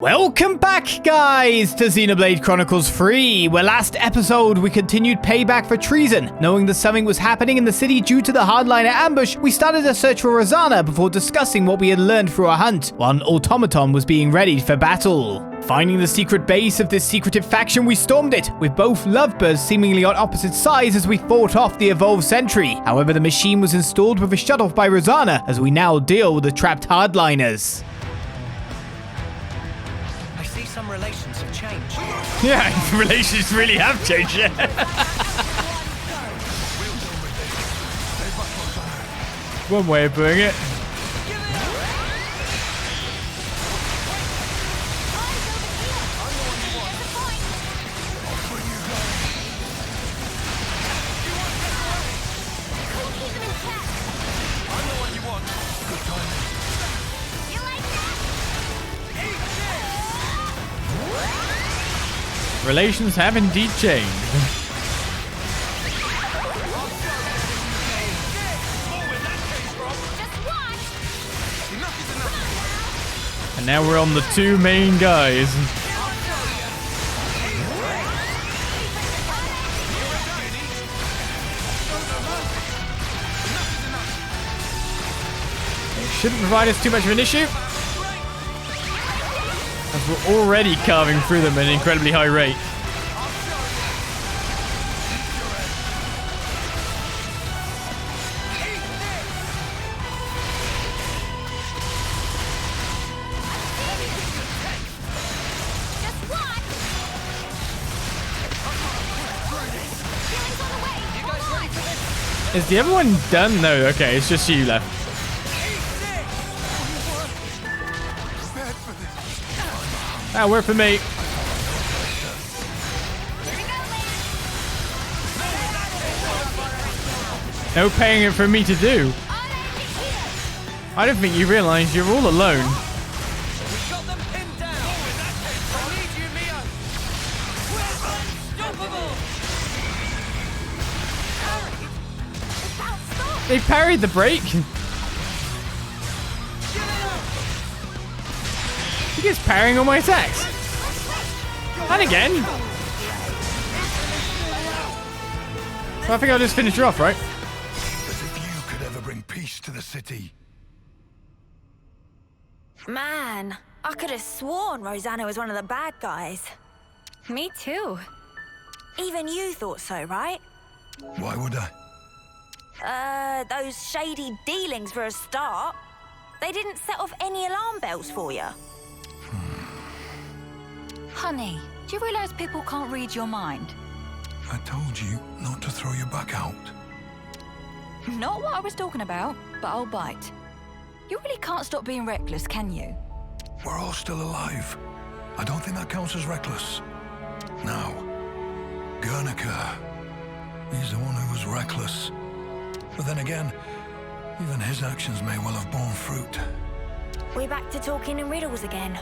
Welcome back, guys, to Xenoblade Chronicles 3, where last episode we continued Payback for Treason. Knowing that something was happening in the city due to the Hardliner ambush, we started a search for Rozana before discussing what we had learned through our hunt, while an automaton was being readied for battle. Finding the secret base of this secretive faction, we stormed it, with both lovebirds seemingly on opposite sides as we fought off the Evolved Sentry. However, the machine was installed with a shutoff by Rozana, as we now deal with the trapped Hardliners. Some relations have changed. Yeah, relations really have changed, yeah. One way of putting it. Relations have indeed changed. And now we're on the two main guys. It shouldn't provide us too much of an issue, as we're already carving through them at an incredibly high rate. Is the other one done? No, okay, it's just you left. That'll work for me. No paying it for me to do. I don't think you realize you're all alone. They parried the break. He gets parrying all my attacks. And again. So I think I'll just finish her off, right? As if you could ever bring peace to the city. Man, I could have sworn Rozana was one of the bad guys. Me too. Even you thought so, right? Why would I? Those shady dealings for a start. They didn't set off any alarm bells for you. Honey, do you realize people can't read your mind? I told you not to throw your back out. Not what I was talking about, but I'll bite. You really can't stop being reckless, can you? We're all still alive. I don't think that counts as reckless. Now, Guernica, he's the one who was reckless. But then again, even his actions may well have borne fruit. We're back to talking in riddles again.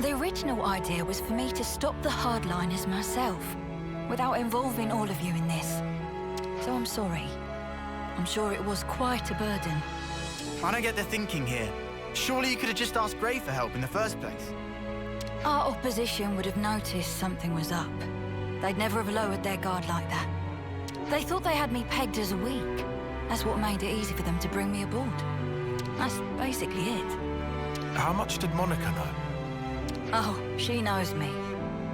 The original idea was for me to stop the Hardliners myself, without involving all of you in this. So I'm sorry. I'm sure it was quite a burden. I don't get the thinking here. Surely you could have just asked Gray for help in the first place. Our opposition would have noticed something was up. They'd never have lowered their guard like that. They thought they had me pegged as weak. That's what made it easy for them to bring me aboard. That's basically it. How much did Monica know? Oh, she knows me.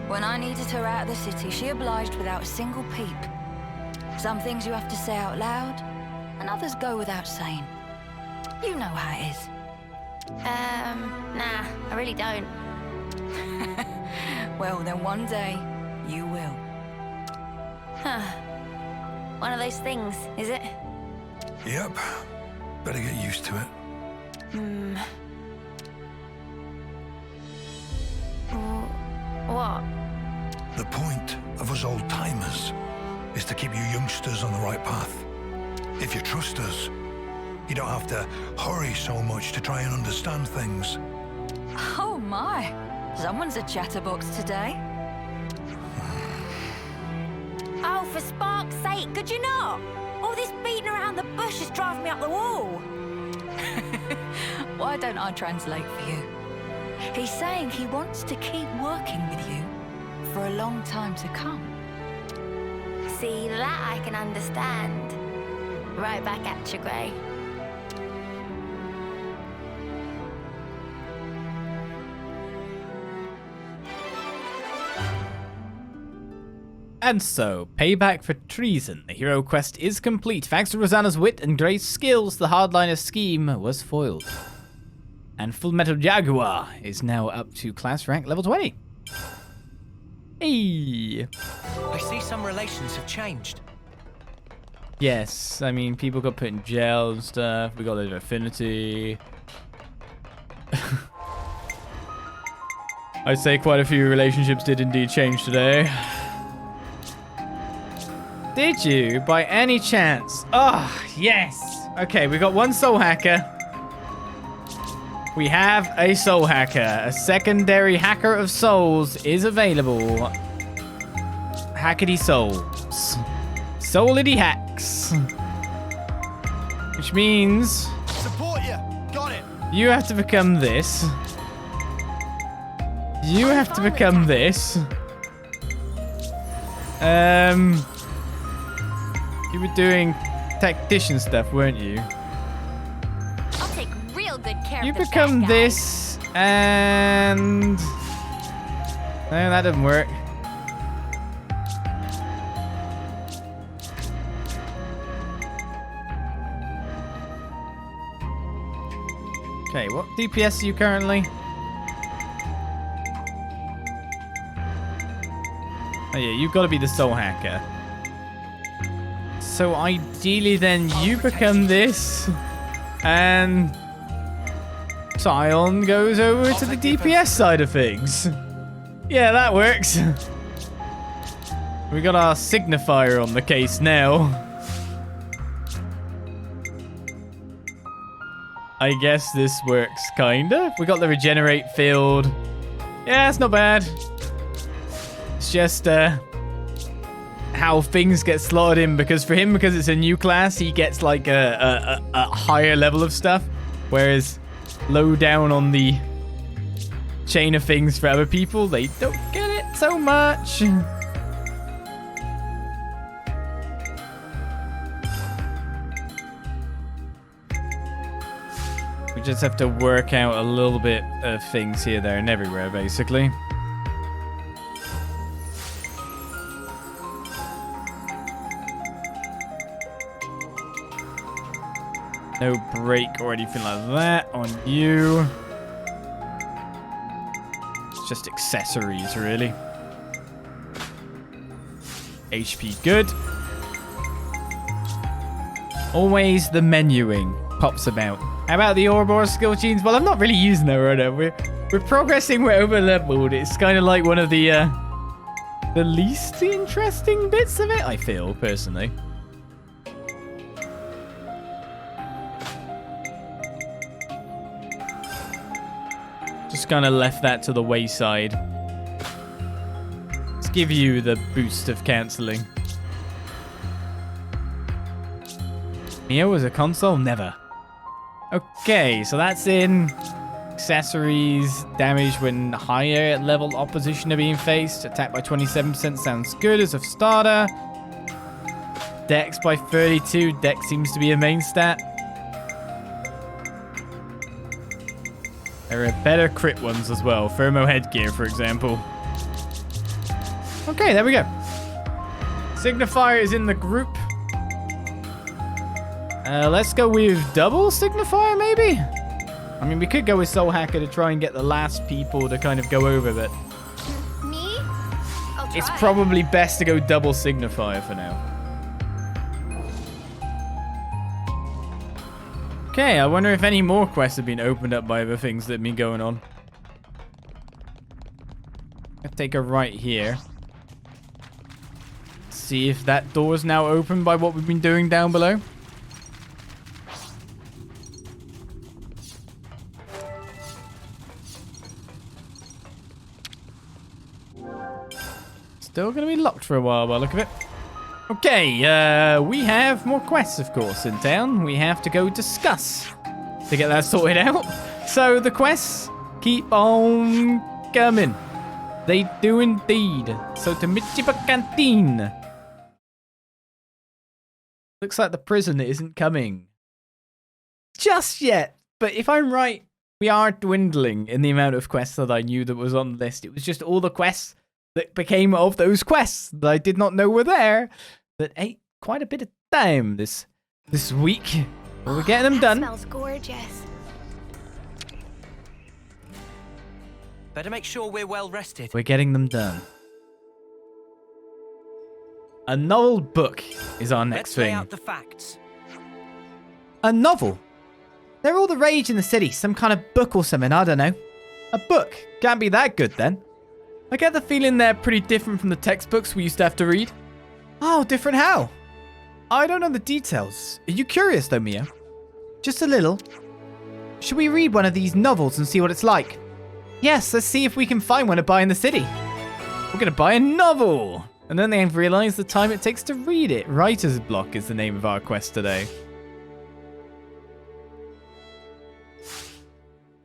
When I needed her out of the city, she obliged without a single peep. Some things you have to say out loud, and others go without saying. You know how it is. Nah, I really don't. Well, then one day, you will. Huh. One of those things, is it? Yep. Better get used to it. What? The point of us old-timers is to keep you youngsters on the right path. If you trust us, you don't have to hurry so much to try and understand things. Oh my, someone's a chatterbox today. Oh, for spark's sake, could you not? All this beating around the bush is driving me up the wall. Why don't I translate for you? He's saying he wants to keep working with you for a long time to come. See, that I can understand. Right back at you, Grey. And so, Payback for Treason. The hero quest is complete. Thanks to Rozana's wit and Grey's skills, the Hardliners scheme was foiled. And Full Metal Jaguar is now up to class rank level 20. Hey! I see some relations have changed. Yes, I mean, people got put in jail and stuff. We got a little affinity. I'd say quite a few relationships did indeed change today. Did you, by any chance? Oh, yes. Okay, we got one soul hacker. We have a soul hacker. A secondary hacker of souls is available. Hackety souls. Soulity hacks. Which means Support you. Got it. you have to become this. You have to become this. You were doing tactician stuff, weren't you? I'll take real good care You of the become bad guy. this, and... No, that didn't work. Okay, what DPS are you currently? Oh yeah, you've got to be the soul hacker. So ideally then you become this, and Sion goes over to the DPS side of things. Yeah, that works. We got our signifier on the case now. I guess this works, kinda. We got the regenerate field. Yeah, it's not bad. It's just how things get slotted in, because for him, because it's a new class, he gets like a higher level of stuff, whereas low down on the chain of things for other people, they don't get it so much. We just have to work out a little bit of things here, there, and everywhere, basically. No break or anything like that on you. It's just accessories, really. HP good. Always the menuing pops about. How about the Ouroboros skill genes? Well, I'm not really using that right now. We're progressing, we're over leveled. It's kind of like one of the least interesting bits of it, I feel, personally. Just kind of left that to the wayside. Let's give you the boost of cancelling. Neo was a console? Never. Okay, so that's in. Accessories, damage when higher level opposition are being faced. Attack by 27% sounds good as a starter. Dex by 32. Dex seems to be a main stat. There are better crit ones as well. Thermo headgear, for example. Okay, there we go. Signifier is in the group. Let's go with double signifier, maybe? I mean, we could go with Soul Hacker to try and get the last people to kind of go over, but Me? I'll try. it's probably best to go double signifier for now. Okay, I wonder if any more quests have been opened up by other things that have been going on. I'll take a right here. See if that door is now open by what we've been doing down below. Still going to be locked for a while by the look of it. Okay, we have more quests, of course, in town. We have to go discuss to get that sorted out. So the quests keep on coming. They do indeed. So to Michiba Canteen. Looks like the prison isn't coming just yet. But if I'm right, we are dwindling in the amount of quests that I knew that was on the list. It was just all the quests that became of those quests that I did not know were there that ate quite a bit of time this week. But we're getting them done. Smells gorgeous. Better make sure we're well rested. We're getting them done. A novel book is our next Let's lay thing. out the facts. A novel? They're all the rage in the city. Some kind of book or something, I don't know. A book? Can't be that good then. I get the feeling they're pretty different from the textbooks we used to have to read. Oh, different how? I don't know the details. Are you curious though, Mia? Just a little. Should we read one of these novels and see what it's like? Yes, let's see if we can find one to buy in the city. We're going to buy a novel. And then they've realized the time it takes to read it. Writer's block is the name of our quest today.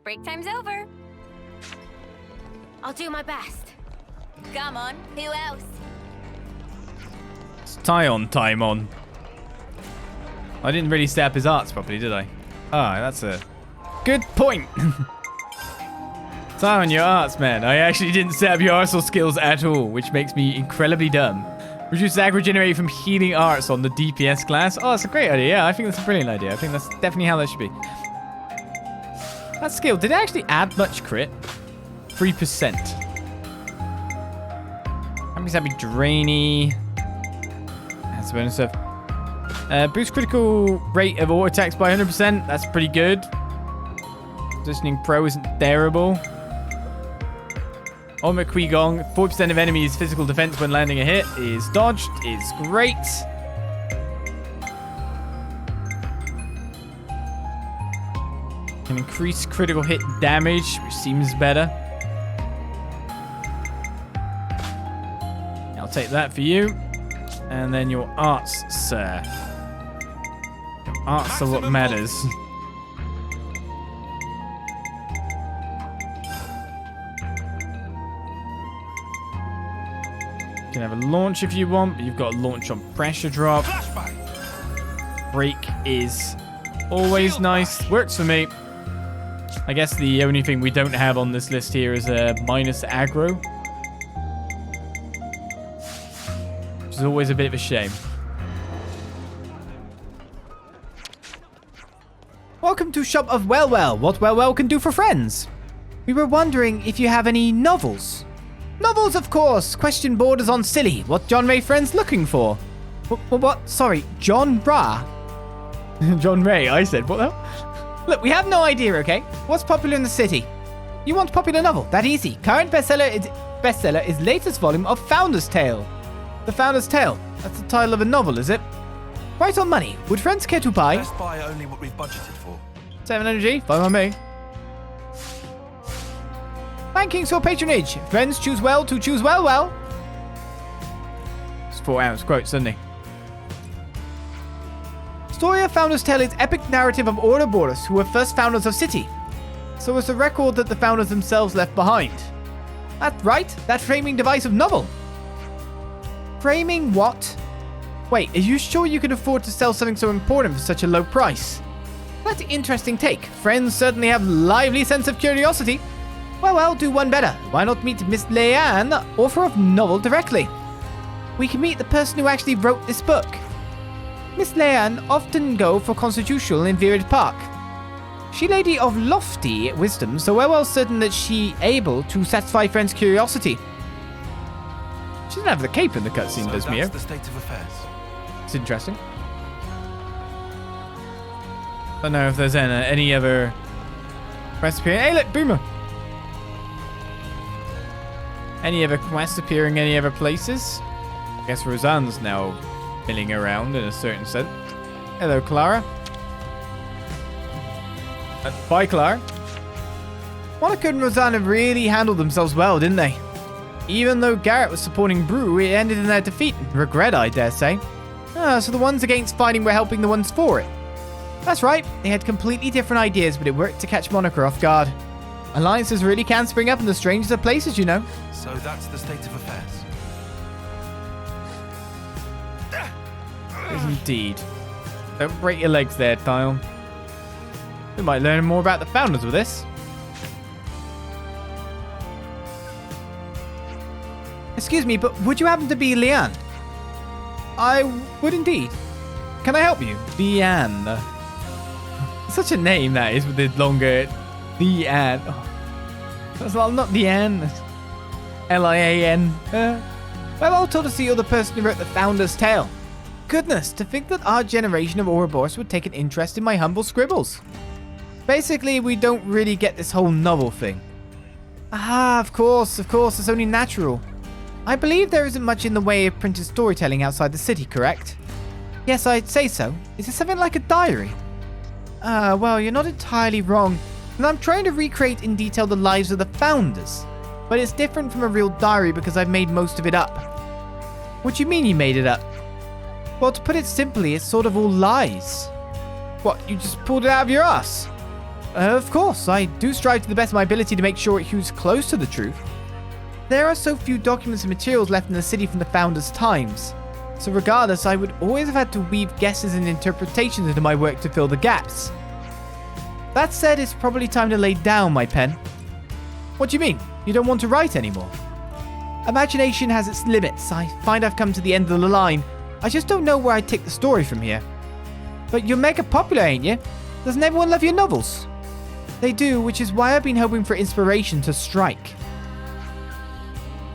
Break time's over. I'll do my best. Come on, who else? It's time on. I didn't really set up his arts properly, did I? Ah, that's a good point. Tie on your arts, man. I actually didn't set up your arsenal skills at all, which makes me incredibly dumb. Reduce aggro generated from healing arts on the DPS class. Oh, that's a great idea. Yeah, I think that's a brilliant idea. I think that's definitely how that should be. That skill, did it actually add much crit? 3%. How many be drainy? That's a bonus stuff. Boost critical rate of auto attacks by 100%. That's pretty good. Positioning pro isn't terrible. Ultimate Qui Gong. 4% of enemies' physical defense when landing a hit is dodged. Is great. Can increase critical hit damage, which seems better. I'll take that for you. And then your arts, sir. Your arts are what matters. You can have a launch if you want, but you've got a launch on pressure drop. Break is always nice. Works for me. I guess the only thing we don't have on this list here is a minus aggro. Which is always a bit of a shame. Welcome to Shop of Wellwell. What Wellwell can do for friends. We were wondering if you have any novels. Novels, of course. Question borders on silly. What genre friends looking for? What? Sorry, genre? John Ray, I said. What the hell? Look, we have no idea, okay? What's popular in the city? You want popular novel? That easy. Current bestseller is latest volume of Founder's Tale. The Founder's Tale. That's the title of a novel, is it? Right on money. Would friends care to buy? Let's buy only what we've budgeted for. 7 energy. Fine on me. Thanking for patronage. Friends choose well to choose well. It's 4 hours quotes, isn't he? Story of Founder's Tale is epic narrative of Ouroboros, who were first founders of city. So it's a record that the founders themselves left behind. That's right, that framing device of novel. Framing what? Wait, are you sure you can afford to sell something so important for such a low price? That's an interesting take. Friends certainly have lively sense of curiosity. Well, do one better. Why not meet Miss Leanne, author of novel, directly? We can meet the person who actually wrote this book. Miss Leanne often go for constitutional in Virid Park. She lady of lofty wisdom, so we're well certain that she able to satisfy friends' curiosity. She doesn't have the cape in the cutscene, So does Mia? that's the state of affairs. It's interesting. I don't know if there's any other quests appearing. Hey, look, Boomer! Any other quests appearing any other places? I guess Rozana's now milling around in a certain sense. Hello, Clara. Bye, Clara. Monica and Rozana really handled themselves well, didn't they? Even though Garrett was supporting Brew, it ended in their defeat. Regret, I dare say. So the ones against fighting were helping the ones for it. That's right, they had completely different ideas, but it worked to catch Monica off guard. Alliances really can spring up in the strangest of places, you know. So that's the state of affairs. Yes, indeed. Don't break your legs there, Tile. We might learn more about the founders with this. Excuse me, but would you happen to be Leanne? I would indeed. Can I help you? Leanne. Such a name that is with the longer Leanne. Oh. That's not Leanne. Lian. Well, all told us you're the person who wrote the Founder's Tale. Goodness, to think that our generation of Ouroboros would take an interest in my humble scribbles. Basically, we don't really get this whole novel thing. Ah, of course, it's only natural. I believe there isn't much in the way of printed storytelling outside the city, correct? Yes, I'd say so. Is it something like a diary? Well, you're not entirely wrong. And I'm trying to recreate in detail the lives of the founders. But it's different from a real diary because I've made most of it up. What do you mean you made it up? Well, to put it simply, it's sort of all lies. What, you just pulled it out of your ass? Of course, I do strive to the best of my ability to make sure it hews close to the truth. There are so few documents and materials left in the city from the founders' times. So regardless, I would always have had to weave guesses and interpretations into my work to fill the gaps. That said, it's probably time to lay down my pen. What do you mean? You don't want to write anymore? Imagination has its limits. I find I've come to the end of the line. I just don't know where I'd take the story from here. But you're mega popular, ain't you? Doesn't everyone love your novels? They do, which is why I've been hoping for inspiration to strike.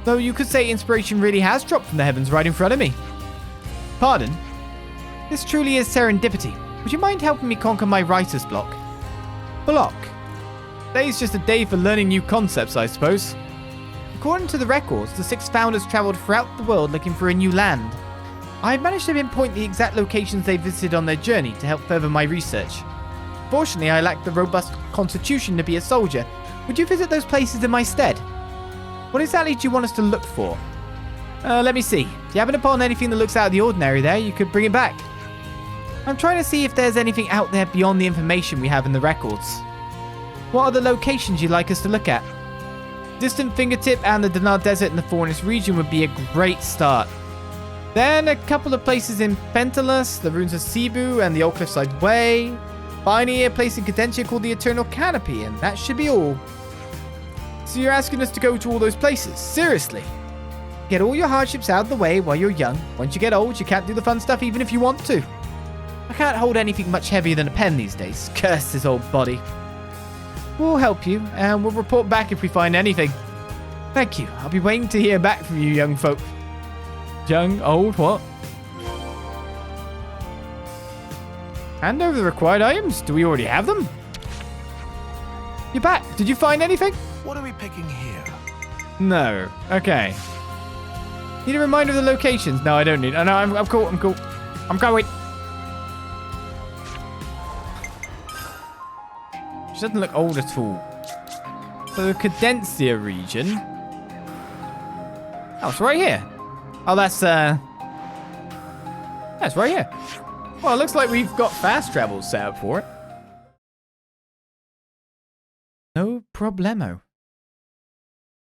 Though you could say inspiration really has dropped from the heavens right in front of me. Pardon? This truly is serendipity. Would you mind helping me conquer my writer's block? Block? Today's just a day for learning new concepts, I suppose. According to the records, the 6 founders traveled throughout the world looking for a new land. I've managed to pinpoint the exact locations they visited on their journey to help further my research. Fortunately, I lack the robust constitution to be a soldier. Would you visit those places in my stead? What exactly do you want us to look for? Let me see. If you happen upon anything that looks out of the ordinary there, you could bring it back. I'm trying to see if there's anything out there beyond the information we have in the records. What are the locations you'd like us to look at? Distant Fingertip and the Dinar Desert in the Forest region would be a great start. Then a couple of places in Pentalus, the ruins of Cebu and the Old Cliffside Way. Finally, a place in Cadentia called the Eternal Canopy, and that should be all. So you're asking us to go to all those places? Seriously? Get all your hardships out of the way while you're young. Once you get old, you can't do the fun stuff even if you want to. I can't hold anything much heavier than a pen these days. Curse this old body. We'll help you, and we'll report back if we find anything. Thank you. I'll be waiting to hear back from you, young folk. Young, old, what? Hand over the required items. Do we already have them? You're back. Did you find anything? What are we picking here? No. Okay. Need a reminder of the locations? No, I don't need. Oh, no, I'm cool. I'm cool. I'm going. She doesn't look old at all. So the Cadencia region. Oh, it's right here. Oh, that's right here. Well, it looks like we've got fast travel set up for it. No problemo.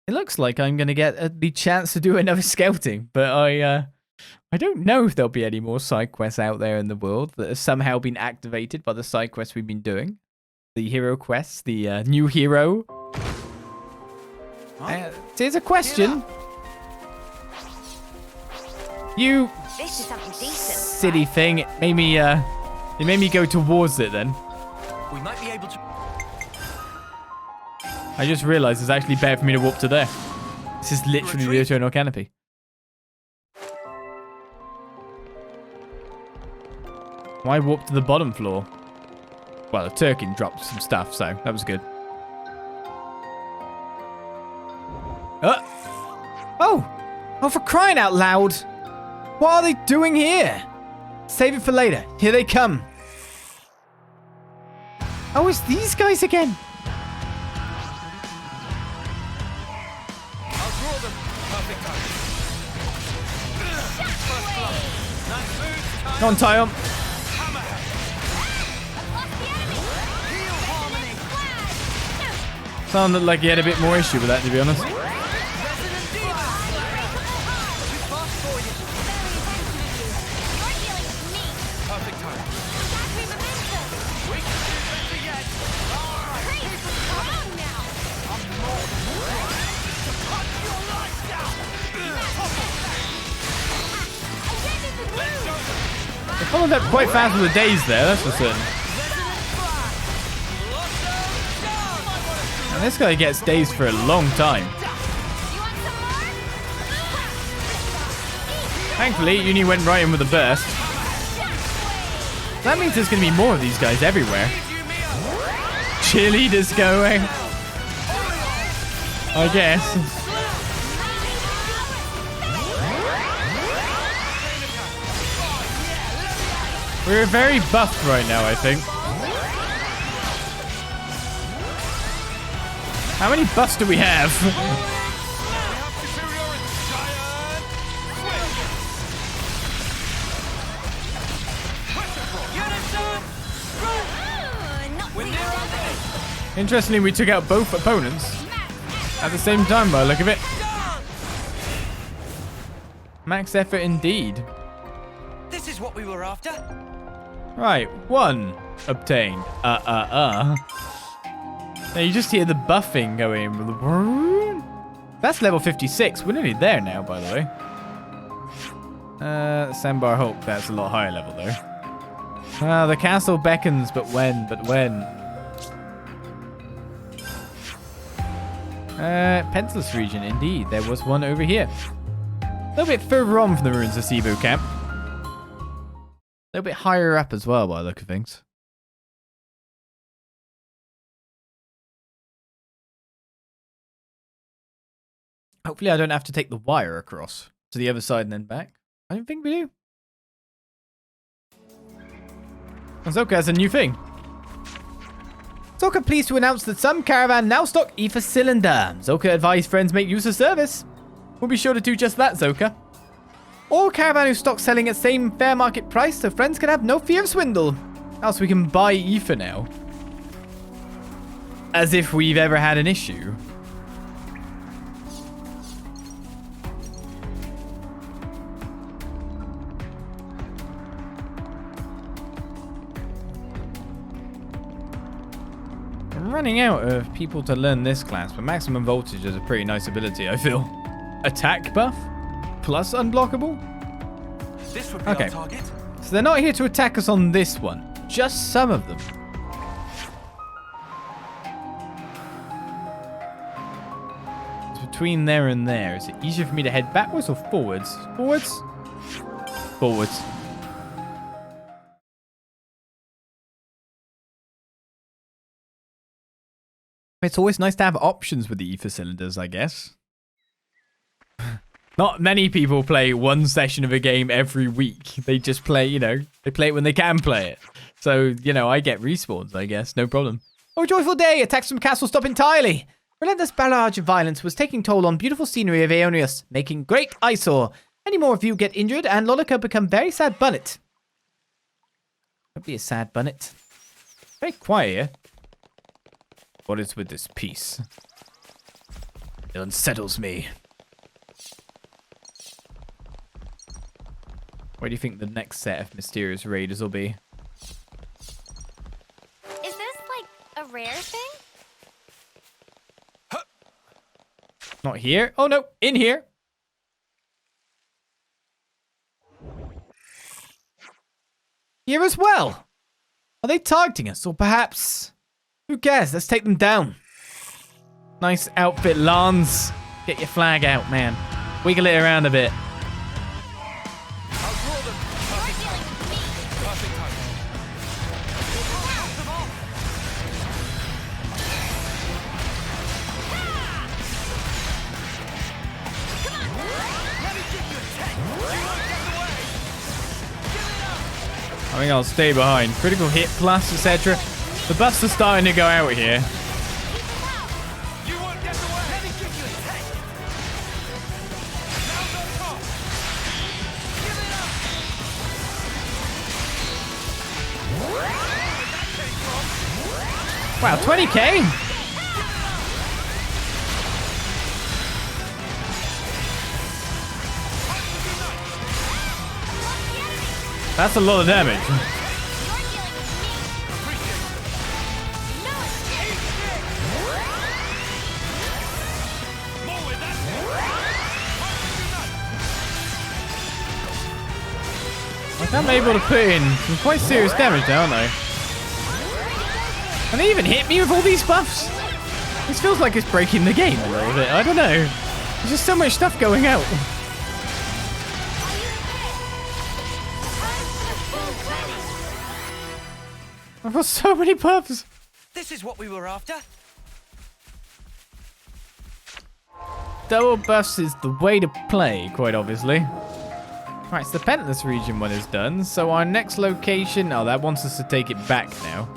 It looks like I'm going to get the chance to do another scouting, but I don't know if there'll be any more side quests out there in the world that have somehow been activated by the side quests we've been doing. The hero quests, the new hero. Here's a question. You This is something decent. silly thing. It made me go towards it then. We might be able to... I just realized it's actually better for me to walk to there. This is literally the Eternal Canopy. Why warp to the bottom floor? Well, the Turkin dropped some stuff, so that was good. Oh, for crying out loud! What are they doing here? Save it for later. Here they come. Oh, it's these guys again. I'll draw them. Perfect time. Go on, Tyon. Sounded like he had a bit more issue with that, to be honest. Perfect time. They followed up quite fast with the days there, that's for certain. And this guy gets dazed for a long time. Thankfully, Uni went right in with a burst. That means there's going to be more of these guys everywhere. Cheerleaders going. I guess. We're very buffed right now, I think. How many buffs do we have? Interestingly, we took out both opponents at the same time by the look of it. Max effort indeed. This is what we were after. Right, 1 obtained. Now you just hear the buffing going. That's level 56. We're nearly there now, by the way. Sambar Hulk, that's a lot higher level though. The castle beckons, but when? Pencilus region, indeed. There was one over here. A little bit further on from the ruins of Cebu camp. A little bit higher up as well, by the look of things. Hopefully I don't have to take the wire across to the other side and then back. I don't think we do. Zoka has a new thing. Zoka pleased to announce that some caravan now stock ether cylinder. Zoka advised friends make use of service. We'll be sure to do just that, Zoka. All caravan who stock selling at same fair market price, so friends can have no fear of swindle. Else we can buy ether now. As if we've ever had an issue. I'm running out of people to learn this class, but maximum voltage is a pretty nice ability, I feel. Attack buff? Plus unblockable? This would be our target. So they're not here to attack us on this one. Just some of them. It's between there and there. Is it easier for me to head backwards or forwards? Forwards? Forwards. It's always nice to have options with the ether cylinders, I guess. Not many people play one session of a game every week. They just play, you know, they play it when they can play it. So, you know, I get respawns, I guess. No problem. Oh, joyful day! Attacks from castle stop entirely! Relentless barrage of violence was taking toll on beautiful scenery of Aionios, making great eyesore. Any more of you get injured and Lolica become very sad bunnet. Don't be a sad bunnet. Very quiet here. What is with this peace? It unsettles me. Where do you think the next set of mysterious raiders will be? Is this like a rare thing? Not here. Oh no, in here. Here as well. Are they targeting us or perhaps... Who cares? Let's take them down. Nice outfit, Lance. Get your flag out, man. Wiggle it around a bit. I think I'll stay behind. Critical hit plus, etc. The buffs are starting to go out here. Wow, 20k? That's a lot of damage. Like, I'm able to put in some quite serious damage now, aren't I? And they even hit me with all these buffs. This feels like it's breaking the game a little bit. I don't know. There's just so much stuff going out. I've got so many buffs. This is what we were after. Double buffs is the way to play, quite obviously. Right, so the Pentless region one is done. So our next location... Oh, that wants us to take it back now.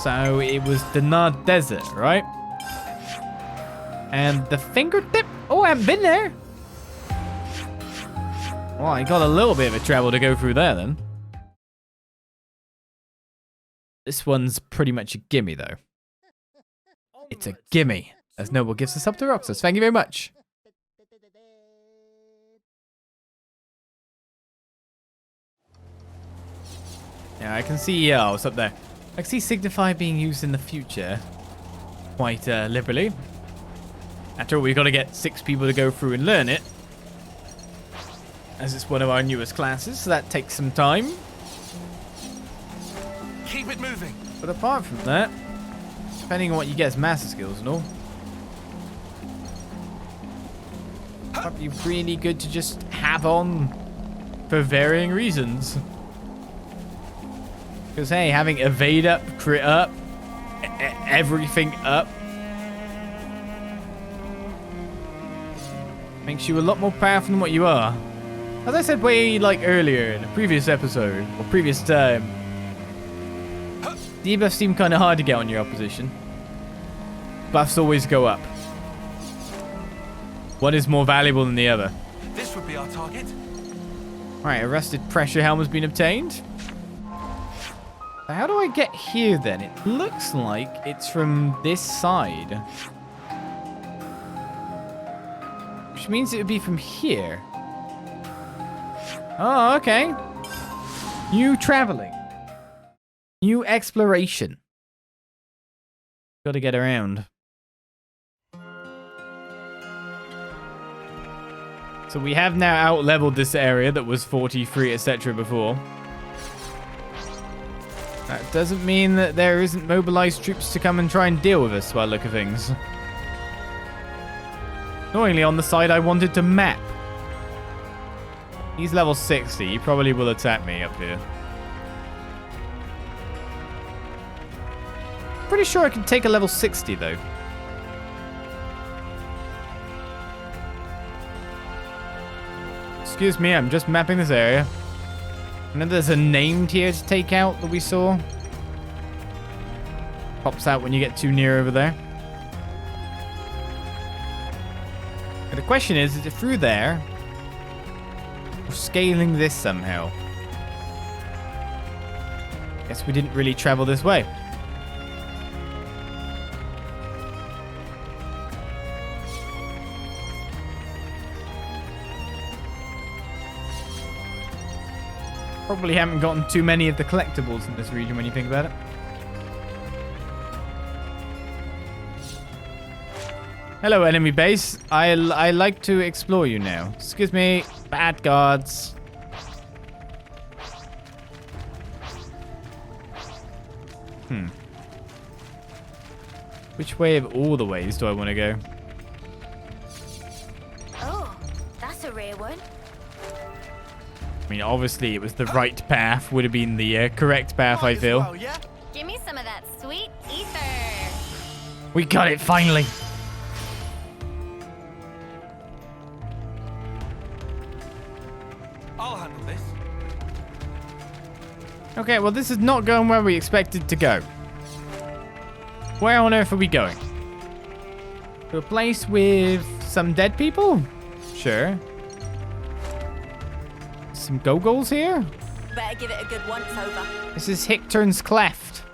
So it was the Nard Desert, right? And the fingertip... Oh, I haven't been there. Well, I got a little bit of a travel to go through there, then. This one's pretty much a gimme, though. It's a gimme. As Noble gives us up to Roxas. Thank you very much. Yeah, I can see... Oh, it's up there. I can see Signify being used in the future quite liberally. After all, we've got to get 6 people to go through and learn it, as it's one of our newest classes, so that takes some time. Keep it moving. But apart from that, depending on what you get as master skills and all, might be really good to just have on for varying reasons. Because, hey, having evade up, crit up, everything up, makes you a lot more powerful than what you are. As I said way, like, earlier in a previous episode, or previous time, debuffs seem kind of hard to get on your opposition. Buffs always go up. One is more valuable than the other. This would be our target. Alright, arrested pressure helm has been obtained. So how do I get here then? It looks like it's from this side. Which means it would be from here. Oh, okay. New traveling. New exploration. Gotta get around. So we have now out-leveled this area that was 43, etc. before. That doesn't mean that there isn't mobilized troops to come and try and deal with us by the look of things. Annoyingly, on the side I wanted to map. He's level 60. He probably will attack me up here. Pretty sure I can take a level 60, though. Excuse me, I'm just mapping this area. I know there's a named here to take out that we saw. Pops out when you get too near over there. But the question is it through there? Or scaling this somehow? Guess we didn't really travel this way. Probably haven't gotten too many of the collectibles in this region when you think about it. Hello, enemy base. I like to explore you now. Excuse me, bad guards. Which way of all the ways do I want to go? Oh, that's a rare one. I mean, obviously, it was the right path. Would have been the correct path, I feel. Well, yeah? Give me some of that sweet ether. We got it, finally. I'll handle this. Okay, well, this is not going where we expected to go. Where on earth are we going? To a place with some dead people? Sure. Some go-goals here? Better give it a good once over. This is Hicktorn's Cleft.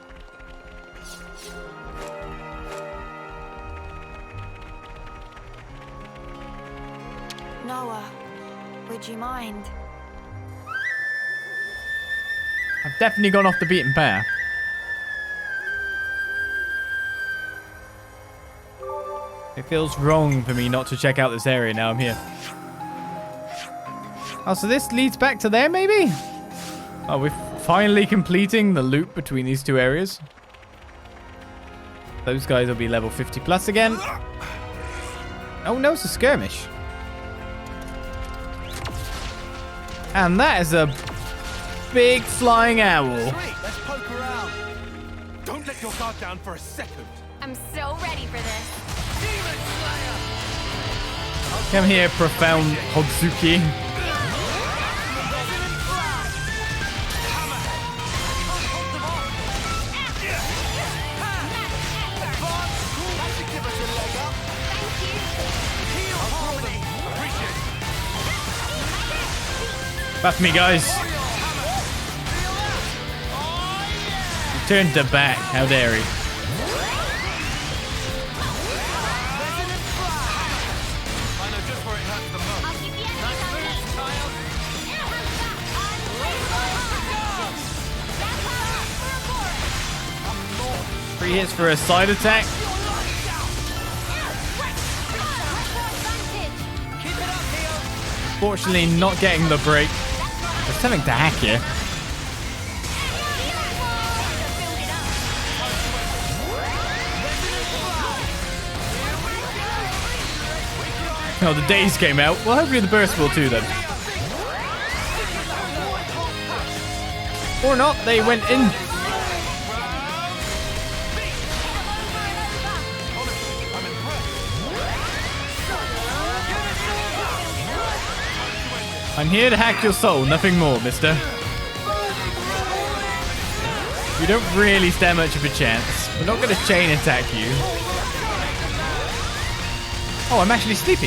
Noah, would you mind? I've definitely gone off the beaten path. It feels wrong for me not to check out this area now I'm here. Oh, so this leads back to there, maybe? Oh, we're finally completing the loop between these two areas. Those guys will be level 50 plus again. Oh, no, it's a skirmish. And that is a big flying owl. Sweet, let's poke around. Don't let your guard down for a second. I'm so ready for this. Demon Slayer! Come here, profound Hotsuki. Buff me, guys. He turned to back. How dare he? I'll keep the enemies on me. 3 hits for a side attack. Fortunately, not getting the break. There's something to hack here. Oh, the days came out. Well, hopefully the burst will too then. Or not, they went in. I'm here to hack your soul, nothing more, mister. You don't really stand much of a chance. We're not going to chain attack you. Oh, I'm actually sleepy.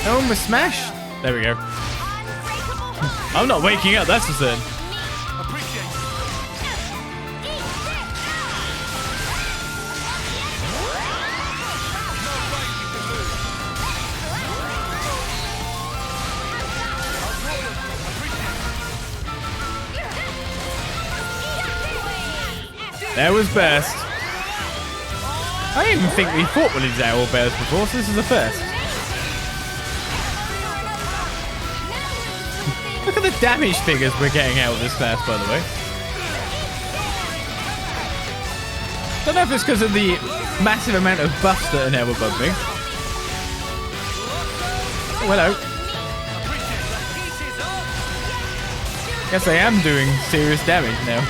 Home with smash. There we go. I'm not waking up, that's for certain. There was burst. I didn't even think we fought with these owl bears before, so this is the first. Look at the damage figures we're getting out of this class, by the way. Don't know if it's because of the massive amount of buffs that are now above me. Oh, hello. Guess I am doing serious damage now.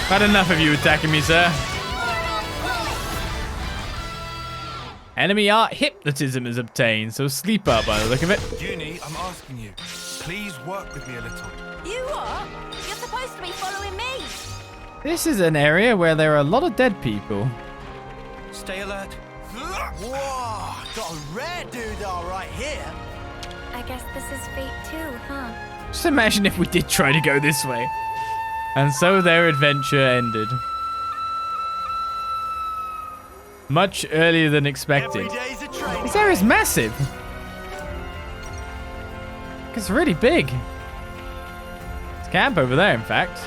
Had enough of you attacking me, sir. Enemy art hypnotism is obtained, so sleep up by the look of it. Uni, I'm asking you, please work with me a little. You what? You're supposed to be following me. This is an area where there are a lot of dead people. Stay alert. Whoa, got a rare doodah right here. I guess this is fate too, huh? Just imagine if we did try to go this way. And so their adventure ended. Much earlier than expected. Every day's a training. This area is massive. It's really big. It's camp over there, in fact.